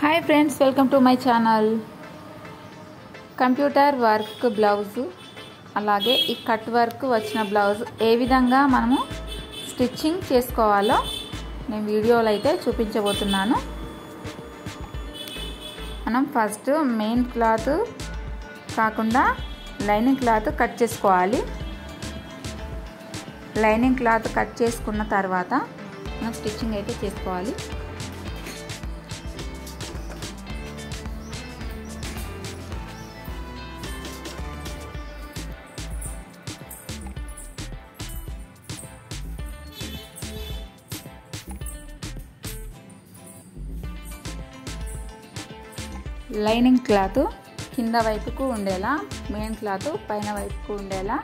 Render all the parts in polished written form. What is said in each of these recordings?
Hi friends, welcome to my channel. Computer work blouse అలాగే ఈ cut work వచ్చిన blouse ఏ విధంగా మనము స్టిచ్చింగ్ చేసుకోవాలో నేను వీడియోలో అయితే చూపించబోతున్నాను. మనం ఫస్ట్ మెయిన్ క్లాత్ కాకుండా లైనింగ్ క్లాత్ కట్ చేసుకోవాలి. లైనింగ్ క్లాత్ కట్ చేసుకున్న తర్వాత మనం స్టిచ్చింగ్ అయితే చేసుకోవాలి. లైనింగ్ క్లాత్ కింద వైపుకు ఉండేలా, మెయిన్ క్లాత్ పైన వైపుకు ఉండేలా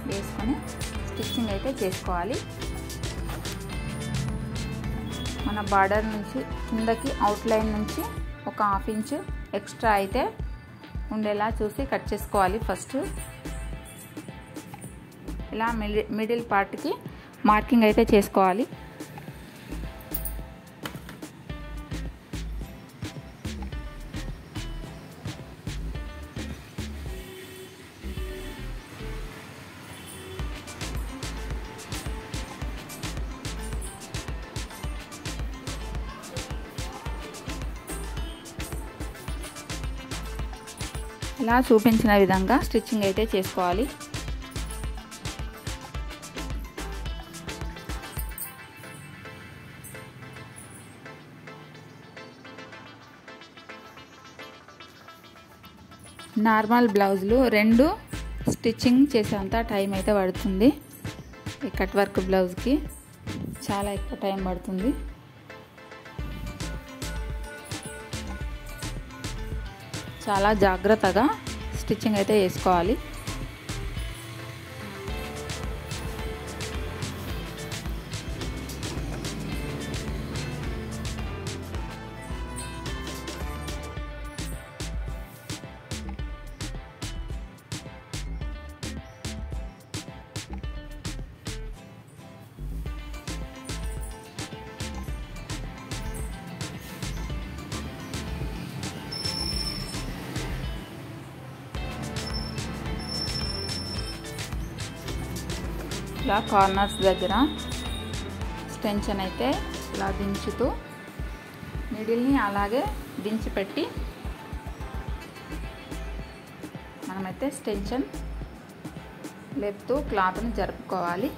వేసుకొని స్టిచ్చింగ్ అయితే చేసుకోవాలి. మన బార్డర్ నుంచి కిందకి అవుట్లైన్ నుంచి ఒక హాఫ్ ఇంచ్ ఎక్స్ట్రా అయితే ఉండేలా చూసి కట్ చేసుకోవాలి. ఫస్ట్ ఇలా మిడిల్ పార్ట్కి మార్కింగ్ అయితే చేసుకోవాలి. ఇలా చూపించిన విధంగా స్టిచ్చింగ్ అయితే చేసుకోవాలి. నార్మల్ బ్లౌజులు రెండు స్టిచ్చింగ్ చేసేంత టైం అయితే పడుతుంది. ఈ కట్ వర్క్ బ్లౌజ్కి చాలా ఎక్కువ టైం పడుతుంది. చాలా జాగ్రత్తగా స్టిచ్చింగ్ అయితే వేసుకోవాలి. ఇలా కార్నర్స్ దగ్గర స్టెన్షన్ అయితే ఇలా దించుతూ మిడిల్ని అలాగే దించి పెట్టి మనమైతే స్టెన్షన్ లేపుతూ క్లాత్ని జరుపుకోవాలి.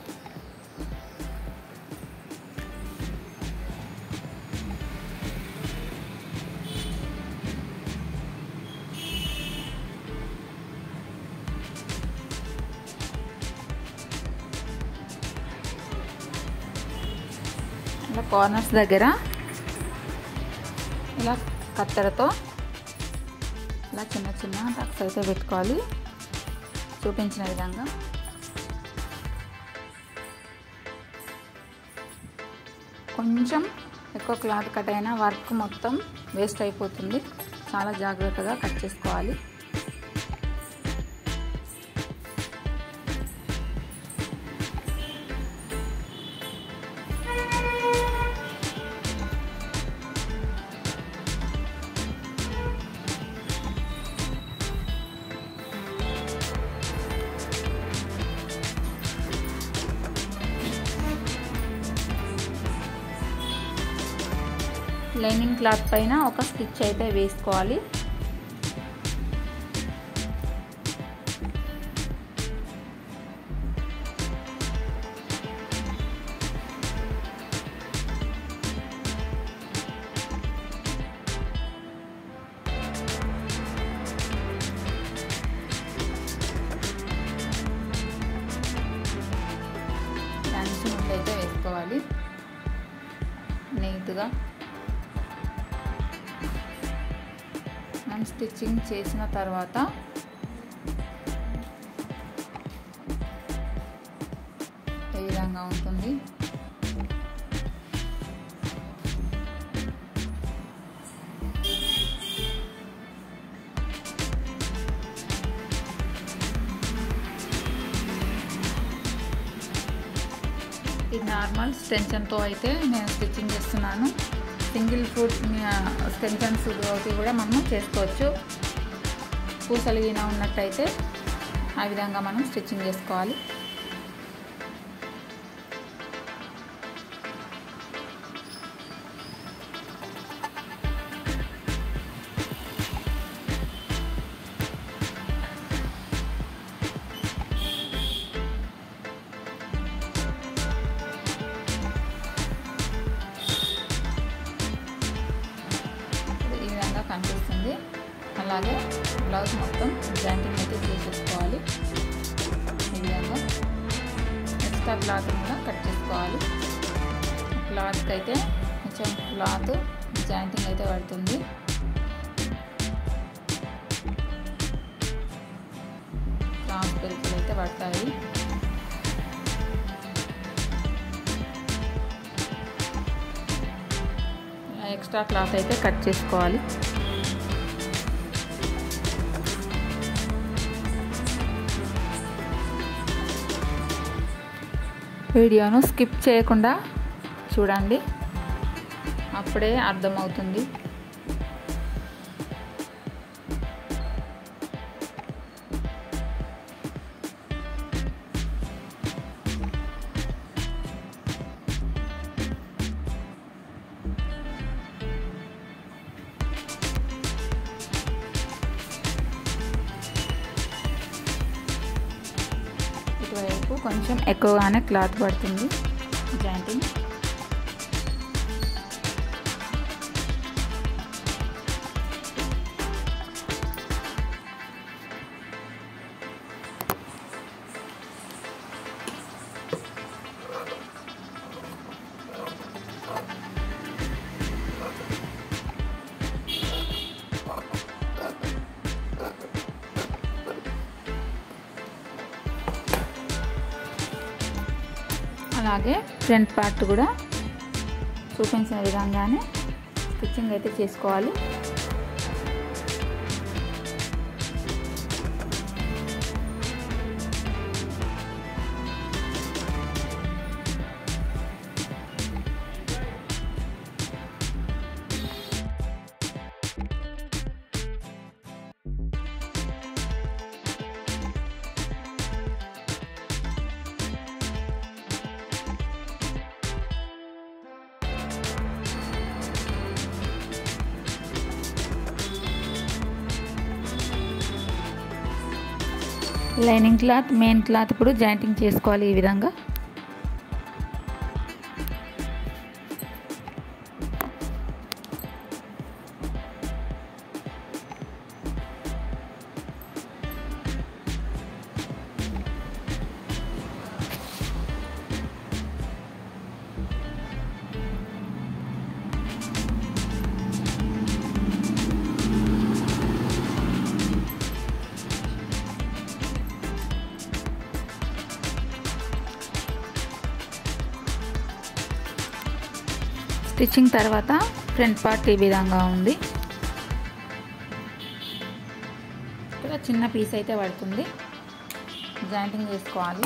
కార్నర్స్ దగ్గర ఇలా కత్తెరతో ఇలా చిన్న చిన్న టక్స్ అయితే పెట్టుకోవాలి. చూపించిన విధంగా కొంచెం ఎక్కువ క్లాత్ కట్ అయినా వర్క్ మొత్తం వేస్ట్ అయిపోతుంది. చాలా జాగ్రత్తగా కట్ చేసుకోవాలి. లైనింగ్ క్లాత్ పైన ఒక స్టిచ్ అయితే వేసుకోవాలి. డాన్స్ ముందు అయితే వేసుకోవాలి నీట్గా. స్టిచ్చింగ్ చేసిన తర్వాత ఈ విధంగా ఉంటుంది. ఈ నార్మల్ స్టెన్షన్తో అయితే నేను స్టిచ్చింగ్ చేస్తున్నాను. సింగిల్ ఫుట్ ఎక్స్టెన్షన్స్ కూడా మనం చేసుకోవచ్చు. పూసలు గిన ఉన్నట్టయితే ఆ విధంగా మనం స్టిచ్చింగ్ చేసుకోవాలి. కనిపిస్తుంది. అలాగే బ్లౌజ్ మొత్తం జాయింటింగ్ అయితే చేసేసుకోవాలి. ఈ విధంగా ఎక్స్ట్రా క్లాత్ కూడా కట్ చేసుకోవాలి. క్లాత్కి అయితే కొంచెం క్లాత్ జాయింటింగ్ అయితే పడుతుంది. క్రాస్ పెరుగులు అయితే పడతాయి. ఎక్స్ట్రా క్లాత్ అయితే కట్ చేసుకోవాలి. వీడియోను స్కిప్ చేయకుండా చూడండి, అప్పుడే అర్థమవుతుంది. ఇటువైపు కొంచెం ఎక్కువగానే క్లాత్ పడుతుంది జాయింటింగ్. అలాగే ఫ్రంట్ పార్ట్ కూడా చూపించిన విధంగానే స్టిచ్చింగ్ అయితే చేసుకోవాలి. లైనింగ్ క్లాత్, మెయిన్ క్లాత్ ఇప్పుడు జాయింటింగ్ చేసుకోవాలి. ఈ విధంగా స్టిచ్చింగ్ తర్వాత ఫ్రంట్ పార్ట్ ఈ విధంగా ఉంది. ఇక్కడ చిన్న పీస్ అయితే పడుతుంది, జాయింటింగ్ చేసుకోవాలి.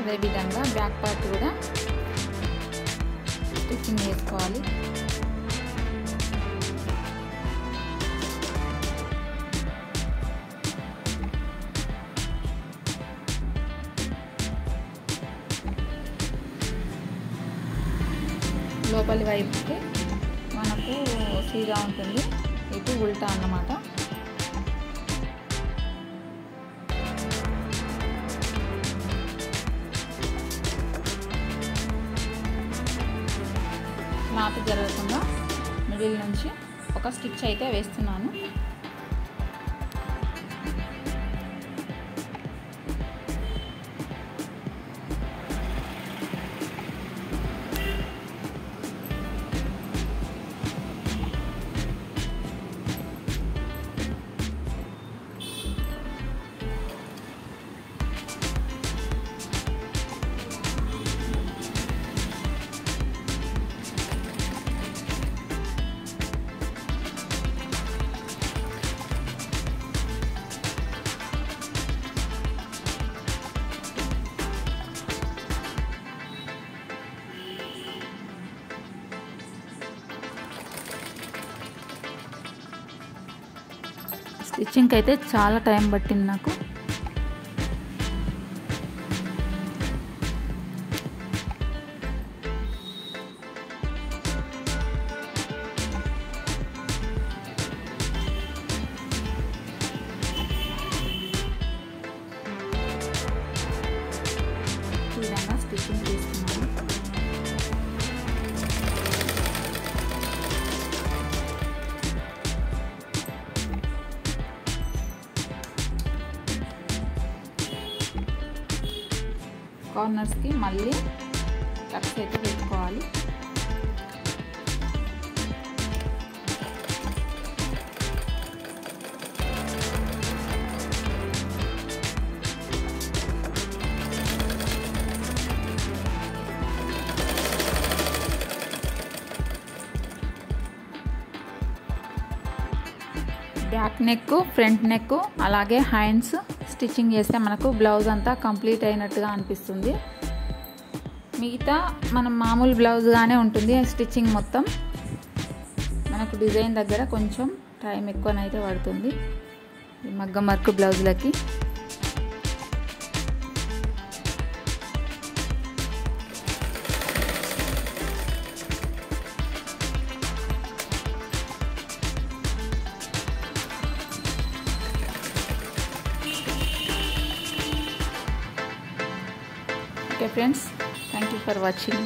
అదేవిధంగా బ్యాక్ పార్ట్ కూడా స్టిచ్చింగ్ చేసుకోవాలి. లోపలి వైపుకి మనకు సీదా ఉంటుంది, ఇటు ఉల్టా అన్నమాట. క్లాత్ జరగకుండా మిడిల్ నుంచి ఒక స్టిచ్ అయితే వేస్తున్నాను. స్టిచ్చింగ్కి అయితే చాలా టైం పట్టింది నాకు. ఈ విధంగా స్టిచ్చింగ్ చేస్తున్నాను. కార్నర్స్కి మళ్ళీ కట్స్ అయితే పెట్టుకోవాలి. బ్యాక్ నెక్, ఫ్రంట్ నెక్, అలాగే హ్యాండ్స్ స్టిచ్చింగ్ చేస్తే మనకు బ్లౌజ్ అంతా కంప్లీట్ అయినట్టుగా అనిపిస్తుంది. మిగతా మనం మామూలు బ్లౌజ్గానే ఉంటుంది స్టిచ్చింగ్ మొత్తం. మనకు డిజైన్ దగ్గర కొంచెం టైం ఎక్కువనైతే పడుతుంది ఈ మగ్గం work బ్లౌజులకి. Okay friends, thank you for watching.